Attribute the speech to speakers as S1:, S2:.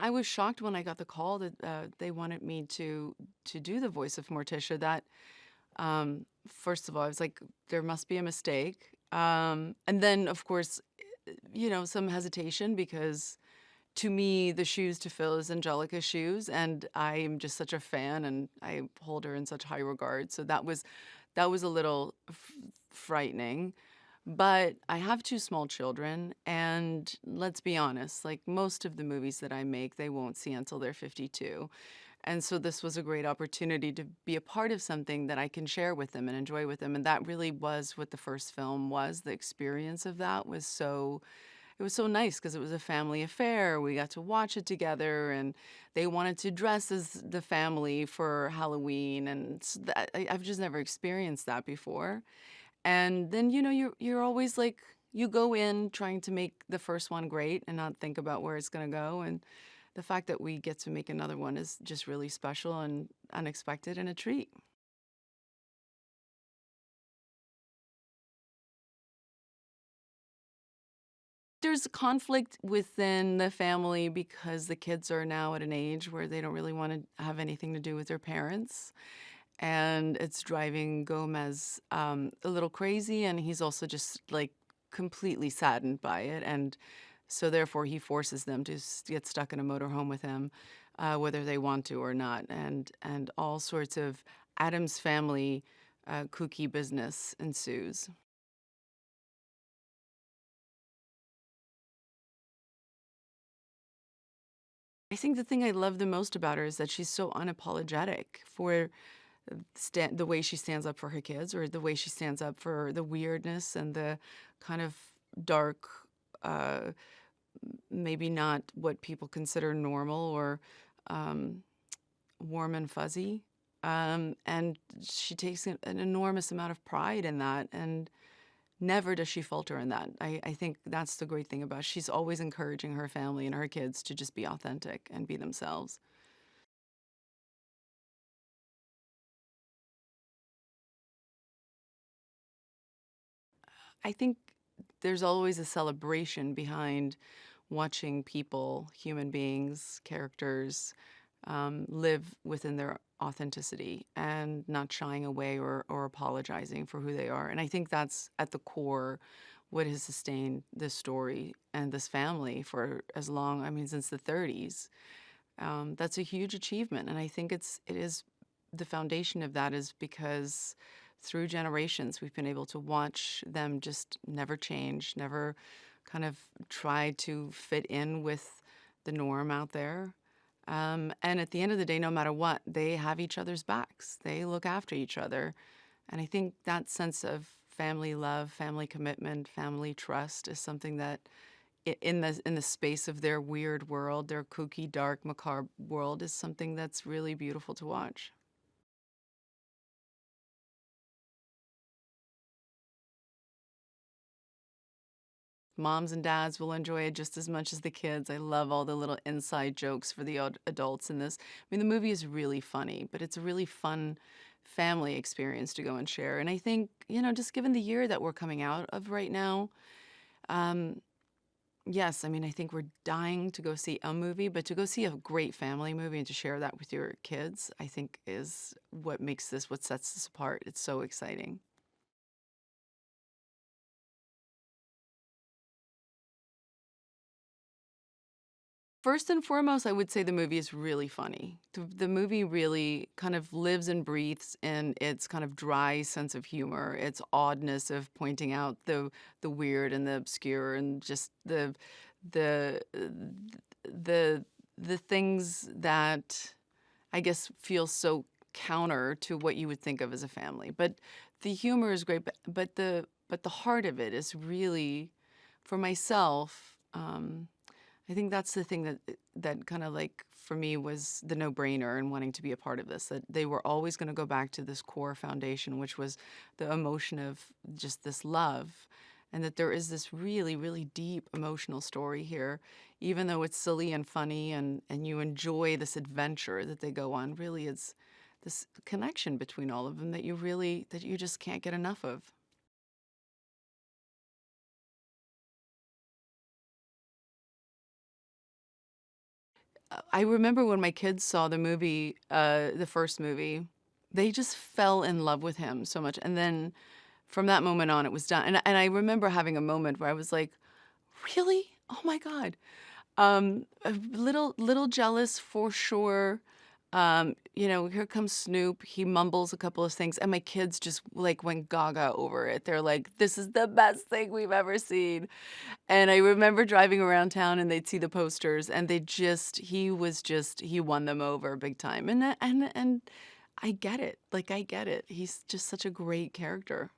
S1: I was shocked when I got the call that they wanted me to do the voice of Morticia. That first of all, I was like, there must be a mistake. And then, of course, some hesitation because to me, the shoes to fill is Angelica's shoes, and I am just such a fan, and I hold her in such high regard. So that was a little frightening. But I have two small children, and let's be honest, like most of the movies that I make, they won't see until they're 52. And so this was a great opportunity to be a part of something that I can share with them and enjoy with them. And that really was what the first film was. The experience of that was it was so nice because it was a family affair. We got to watch it together, and they wanted to dress as the family for Halloween. And I've just never experienced that before. And then, you're always like, you go in trying to make the first one great and not think about where it's going to go. And the fact that we get to make another one is just really special and unexpected and a treat. There's conflict within the family because the kids are now at an age where they don't really want to have anything to do with their parents. And it's driving Gomez a little crazy, and he's also just like completely saddened by it. And so therefore he forces them to get stuck in a motorhome with him, whether they want to or not. And all sorts of Addams Family kooky business ensues. I think the thing I love the most about her is that she's so unapologetic for the way she stands up for her kids, or the way she stands up for the weirdness and the kind of dark, uh, maybe not what people consider normal or um, warm and fuzzy. And she takes an enormous amount of pride in that, and never does she falter in that. I think that's the great thing about it. She's always encouraging her family and her kids to just be authentic and be themselves. I think there's always a celebration behind watching people, human beings, characters, live within their authenticity and not shying away or apologizing for who they are. And I think that's at the core what has sustained this story and this family for as long, I mean, since the 30s. That's a huge achievement. And I think it is the foundation of that is because through generations, we've been able to watch them just never change, never kind of try to fit in with the norm out there. And at the end of the day, no matter what, they have each other's backs. They look after each other. And I think that sense of family love, family commitment, family trust is something that in the space of their weird world, their kooky, dark, macabre world is something that's really beautiful to watch. Moms and dads will enjoy it just as much as the kids. I love all the little inside jokes for the adults in this. I mean, the movie is really funny, but it's a really fun family experience to go and share. And I think, just given the year that we're coming out of right now, um, yes, I mean, I think we're dying to go see a movie, but to go see a great family movie and to share that with your kids, I think is what sets this apart. It's so exciting. First and foremost, I would say the movie is really funny. The movie really kind of lives and breathes in its kind of dry sense of humor, its oddness of pointing out the weird and the obscure and just the the the things that I guess feel so counter to what you would think of as a family. But the humor is great, but the heart of it is really, for myself. I think that's the thing that kind of like for me was the no-brainer in wanting to be a part of this, that they were always going to go back to this core foundation, which was the emotion of just this love, and that there is this really, really deep emotional story here, even though it's silly and funny and you enjoy this adventure that they go on. Really, it's this connection between all of them that you just can't get enough of. I remember when my kids saw the movie, the first movie, they just fell in love with him so much. And then from that moment on, it was done. And I remember having a moment where I was like, really? Oh my God. A little jealous for sure. Here comes Snoop. He mumbles a couple of things, and my kids just like went gaga over it. They're like, "This is the best thing we've ever seen." And I remember driving around town, and they'd see the posters, and he won them over big time. And I get it. Like I get it. He's just such a great character.